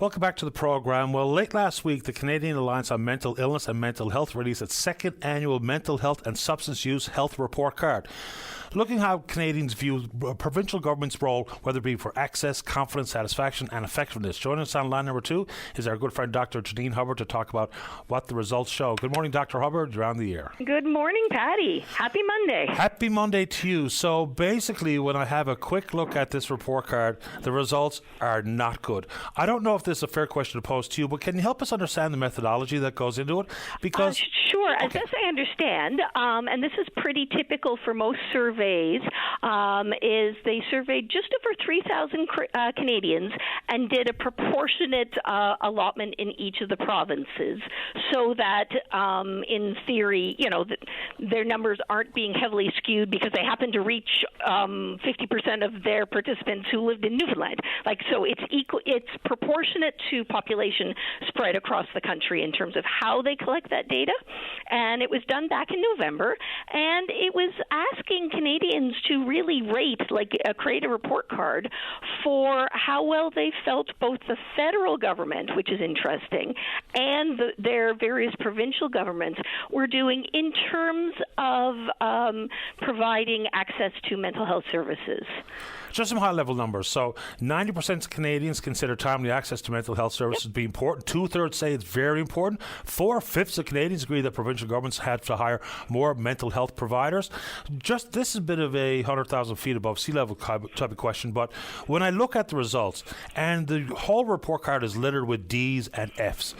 Welcome back to the program. Well, late last week, the Canadian Alliance on Mental Illness and Mental Health released its second annual Mental Health and Substance Use Health Report Card, looking how Canadians view provincial government's role, whether it be for access, confidence, satisfaction, and effectiveness. Joining us on line number 2 is our good friend Dr. Janine Hubbard to talk about what the results show. Good morning, Dr. Hubbard. You're on the air. Good morning, Patty. Happy Monday. Happy Monday to you. So basically, when I have a quick look at this report card, the results are not good. I don't know if this is a fair question to pose to you, but can you help us understand the methodology that goes into it? Because sure. As best I understand, and this is pretty typical for most surveys, is they surveyed just over 3,000 Canadians and did a proportionate allotment in each of the provinces, so that in theory, their numbers aren't being heavily skewed because they happen to reach 50% of their participants who lived in Newfoundland. So it's proportionate to population spread across the country in terms of how they collect that data. And it was done back in November, and it was asking Canadians to really rate, create a report card for how well they felt both the federal government, which is interesting, and their various provincial governments were doing in terms of providing access to mental health services. Just some high-level numbers. So 90% of Canadians consider timely access to mental health services to be important. 2/3 say it's very important. 4/5 of Canadians agree that provincial governments have to hire more mental health providers. Just this is a bit of a 100,000 feet above sea level type of question, but when I look at the results, and the whole report card is littered with D's and F's,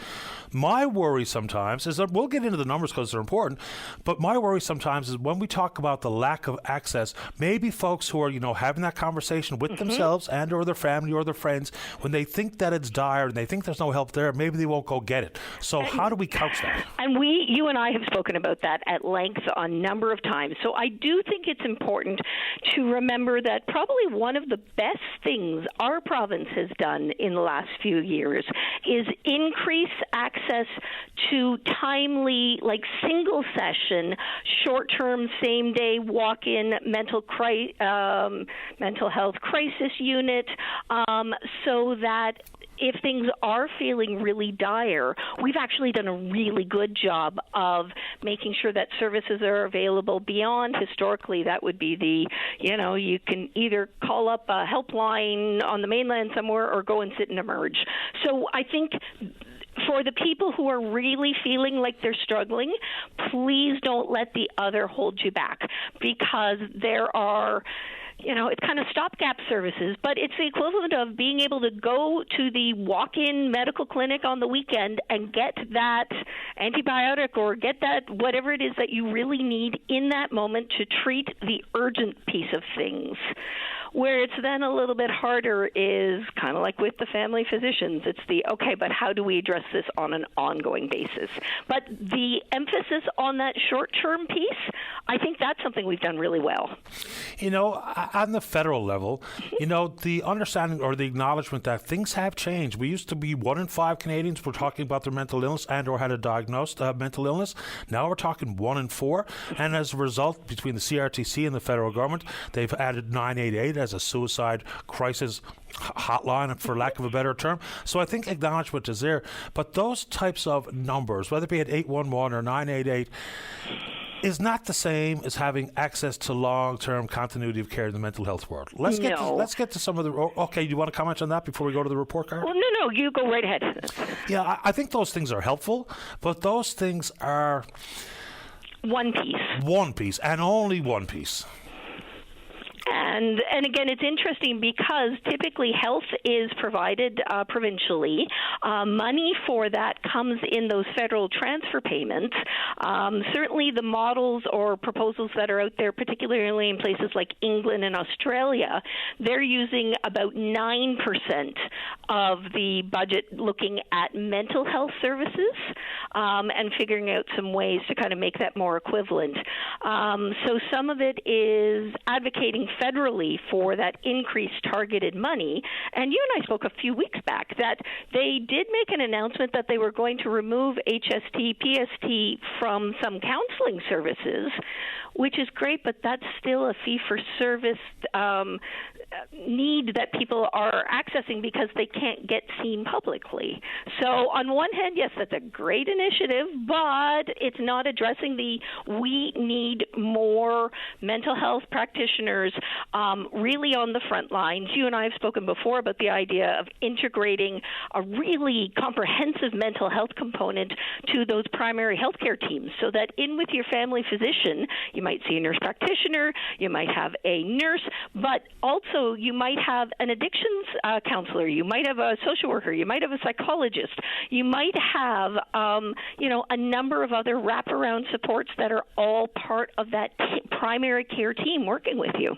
my worry sometimes is that we'll get into the numbers because they're important, but my worry sometimes is when we talk about the lack of access, maybe folks who are, having that conversation with themselves and or their family or their friends, when they think that it's dire and they think there's no help there, maybe they won't go get it. So how do we couch that? And you and I have spoken about that at length a number of times. So I do think it's important to remember that probably one of the best things our province has done in the last few years is increase access to timely, single session, short-term, same-day walk-in mental health crisis unit, so that if things are feeling really dire, we've actually done a really good job of making sure that services are available beyond. Historically, that would be you can either call up a helpline on the mainland somewhere or go and sit and emerge. So I think for the people who are really feeling like they're struggling, please don't let the other hold you back, because there are it's kind of stopgap services, but it's the equivalent of being able to go to the walk-in medical clinic on the weekend and get that antibiotic or get that whatever it is that you really need in that moment to treat the urgent piece of things. Where it's then a little bit harder is kind of like with the family physicians. It's but how do we address this on an ongoing basis? But the emphasis on that short-term piece, I think that's something we've done really well. On the federal level, the understanding or the acknowledgement that things have changed. We used to be 1 in 5 Canadians were talking about their mental illness and or had a diagnosed mental illness. Now we're talking 1 in 4. And as a result, between the CRTC and the federal government, they've added 988 as a suicide crisis hotline, for lack of a better term. So I think acknowledgement is there. But those types of numbers, whether it be at 811 or 988, is not the same as having access to long-term continuity of care in the mental health world. Let's get to some of the... Okay, do you want to comment on that before we go to the report card? Well, no, you go right ahead. Yeah, I think those things are helpful, but those things are... One piece. One piece, and only one piece. And again, it's interesting because typically health is provided provincially. Money for that comes in those federal transfer payments. Certainly the models or proposals that are out there, particularly in places like England and Australia, they're using about 9% of the budget looking at mental health services and figuring out some ways to kind of make that more equivalent. So some of it is advocating federally for that increased targeted money. And you and I spoke a few weeks back that they did make an announcement that they were going to remove HST, PST from some counseling services, which is great, but that's still a fee-for-service need that people are accessing because they can't get seen publicly. So on one hand, yes, that's a great initiative, but it's not addressing we need more mental health practitioners really on the front lines. You and I have spoken before about the idea of integrating a really comprehensive mental health component to those primary healthcare teams, so that in with your family physician, you might see a nurse practitioner, you might have a nurse, but also you might have an addictions counselor, you might have a social worker, you might have a psychologist, you might have a number of other wraparound supports that are all part of that primary care team working with you.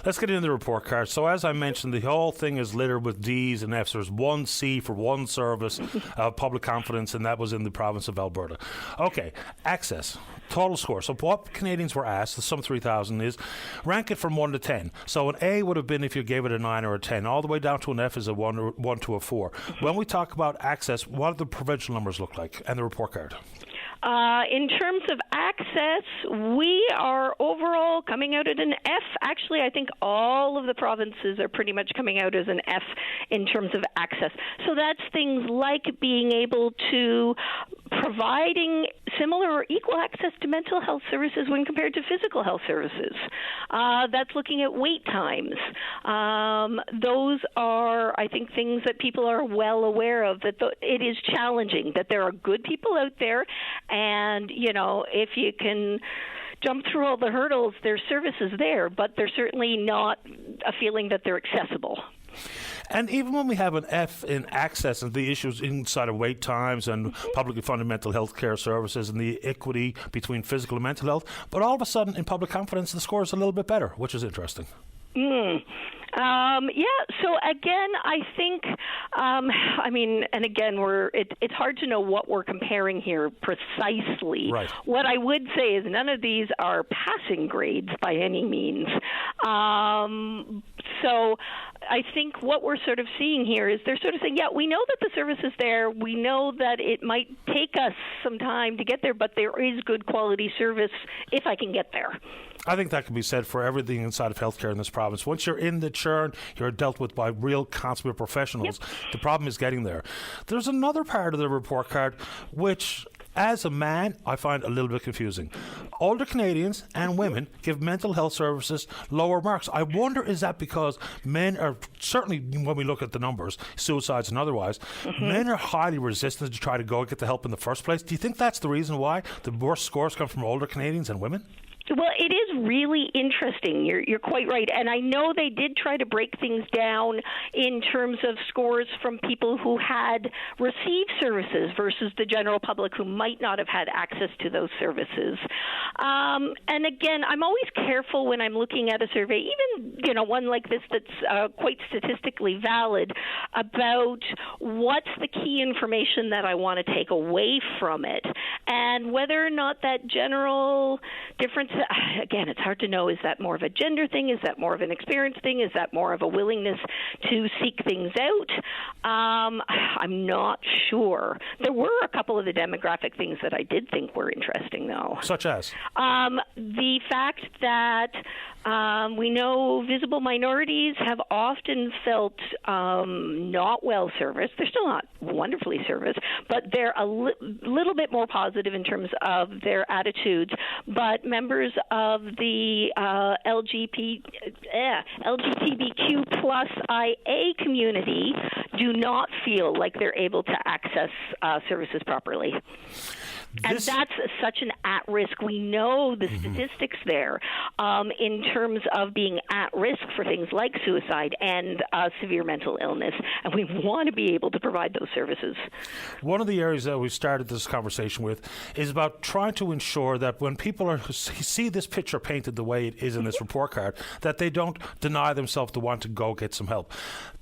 Let's get into the report card. So as I mentioned, the whole thing is littered with D's and F's. There's one C for one service of public confidence, and that was in the province of Alberta. Okay, access, total score. So what Canadians were asked, the sum 3,000 is, rank it from 1 to 10. So an A would have been if you gave it a 9 or a 10. All the way down to an F is a 1 to a 4. When we talk about access, what do the provincial numbers look like and the report card? In terms of access, we are overall coming out at an F. Actually, I think all of the provinces are pretty much coming out as an F in terms of access. So that's things like being able to providing similar or equal access to mental health services when compared to physical health services. That's looking at wait times. Those are, I think, things that people are well aware of, that it is challenging, that there are good people out there, and, if you can jump through all the hurdles, there's services there, but they're certainly not a feeling that they're accessible. And even when we have an F in access and the issues inside of wait times and publicly funded mental health care services and the equity between physical and mental health, but all of a sudden in public confidence the score is a little bit better, which is interesting. So again, I think, and again, it's hard to know what we're comparing here precisely. Right. What I would say is none of these are passing grades by any means. So I think what we're sort of seeing here is they're sort of saying, we know that the service is there. We know that it might take us some time to get there, but there is good quality service if I can get there. I think that can be said for everything inside of healthcare in this province. Once you're in the churn, you're dealt with by real consummate professionals. Yep. The problem is getting there. There's another part of the report card which, as a man, I find a little bit confusing. Older Canadians and women give mental health services lower marks. I wonder, is that because men are, certainly when we look at the numbers, suicides and otherwise, men are highly resistant to try to go and get the help in the first place. Do you think that's the reason why the worst scores come from older Canadians and women? Well, it is really interesting. You're quite right. And I know they did try to break things down in terms of scores from people who had received services versus the general public who might not have had access to those services. And again, I'm always careful when I'm looking at a survey, even one like this that's quite statistically valid, about what's the key information that I want to take away from it, and whether or not that general difference. Again, it's hard to know. Is that more of a gender thing? Is that more of an experience thing? Is that more of a willingness to seek things out? I'm not sure. There were a couple of the demographic things that I did think were interesting, though. Such as? The fact that we know visible minorities have often felt not well serviced. They're still not wonderfully serviced, but they're a little bit more positive in terms of their attitudes. But members of the LGBTQ plus IA community do not feel like they're able to access services properly. And that's such an at-risk. We know the statistics there in terms of being at risk for things like suicide and severe mental illness, and we want to be able to provide those services. One of the areas that we started this conversation with is about trying to ensure that when people see this picture painted the way it is in this report card, that they don't deny themselves the want to go get some help.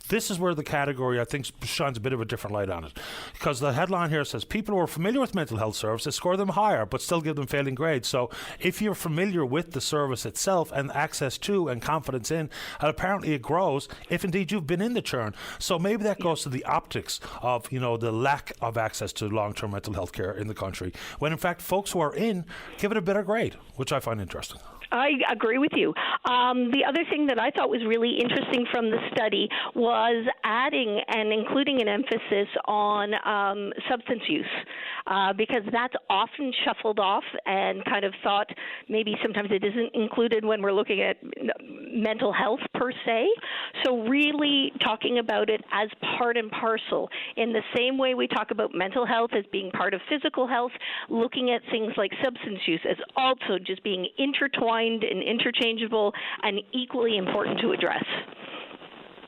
This is where the category, I think, shines a bit of a different light on it. Because the headline here says, people who are familiar with mental health services score them higher, but still give them failing grades. So if you're familiar with the service itself and access to and confidence in, and apparently it grows if indeed you've been in the churn. So maybe that goes to the optics of, the lack of access to long-term mental health care in the country, when in fact folks who are in give it a better grade, which I find interesting. I agree with you. The other thing that I thought was really interesting from the study was adding and including an emphasis on substance use, because that's often shuffled off and kind of thought maybe sometimes it isn't included when we're looking at mental health per se. So really talking about it as part and parcel in the same way we talk about mental health as being part of physical health, looking at things like substance use as also just being intertwined and interchangeable and equally important to address.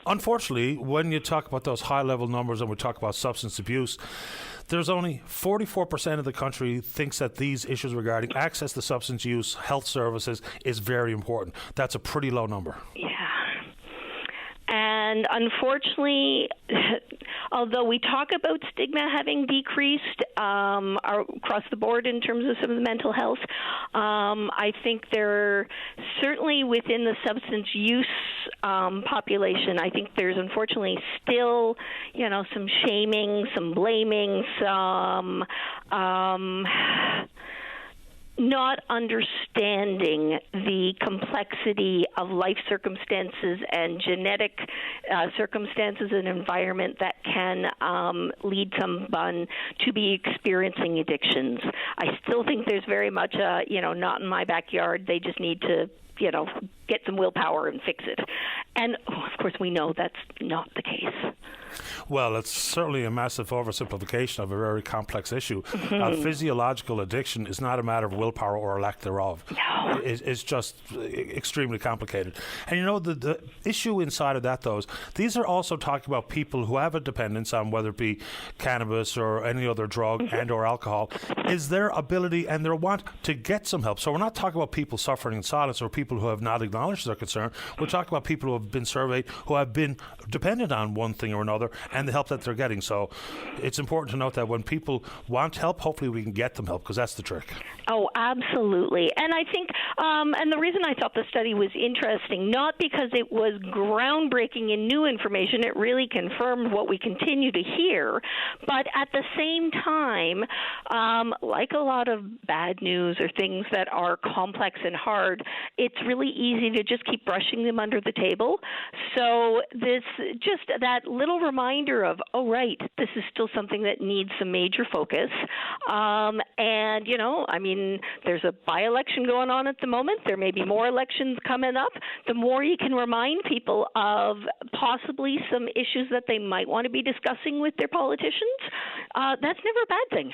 Unfortunately, when you talk about those high-level numbers and we talk about substance abuse, there's only 44% of the country thinks that these issues regarding access to substance use health services is very important. That's a pretty low number. Yeah. And unfortunately, although we talk about stigma having decreased across the board in terms of some of the mental health, I think there certainly within the substance use population, I think there's unfortunately still, some shaming, some blaming, some not understanding the complexity of life circumstances and genetic circumstances and environment that can lead someone to be experiencing addictions. I still think there's very much a, not in my backyard. They just need to, get some willpower and fix it. And, of course, we know that's not the case. Well, it's certainly a massive oversimplification of a very complex issue. Physiological addiction is not a matter of willpower or a lack thereof. No. It's just extremely complicated. And the issue inside of that, though, is these are also talking about people who have a dependence on whether it be cannabis or any other drug and or alcohol, is their ability and their want to get some help. So we're not talking about people suffering in silence or people who have not acknowledged their concern. We're talking about people who have been surveyed who have been dependent on one thing or another and the help that they're getting. So it's important to note that when people want help, hopefully we can get them help, because that's the trick. Oh, absolutely. And I think, and the reason I thought the study was interesting, not because it was groundbreaking and new information, it really confirmed what we continue to hear, but at the same time, like a lot of bad news or things that are complex and hard, it's really easy to just keep brushing them under the table. So just that little reminder of, oh, right, this is still something that needs some major focus. There's a by-election going on at the moment. There may be more elections coming up. The more you can remind people of possibly some issues that they might want to be discussing with their politicians, that's never a bad thing.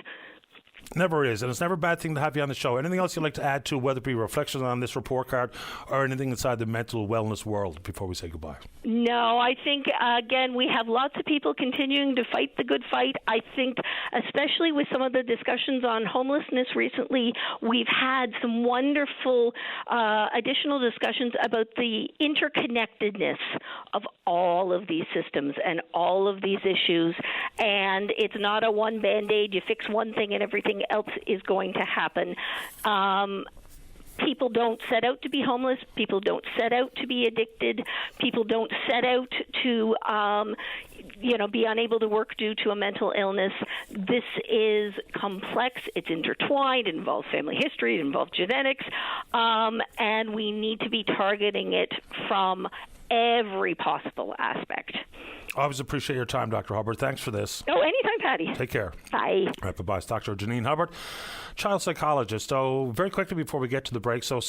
Never is, and it's never a bad thing to have you on the show. Anything else you'd like to add to, whether it be reflections on this report card or anything inside the mental wellness world before we say goodbye? No, I think, again, we have lots of people continuing to fight the good fight. I think, especially with some of the discussions on homelessness recently, we've had some wonderful additional discussions about the interconnectedness of all of these systems and all of these issues. And it's not a one Band-Aid, you fix one thing and everything else is going to happen. People don't set out to be homeless. People don't set out to be addicted. People don't set out to, be unable to work due to a mental illness. This is complex. It's intertwined. It involves family history. It involves genetics. And we need to be targeting it from every possible aspect. I always appreciate your time, Dr. Hubbard. Thanks for this. Oh, anytime, Patty. Take care. Bye. All right, bye-bye. It's Dr. Janine Hubbard, child psychologist. So very quickly before we get to the break, so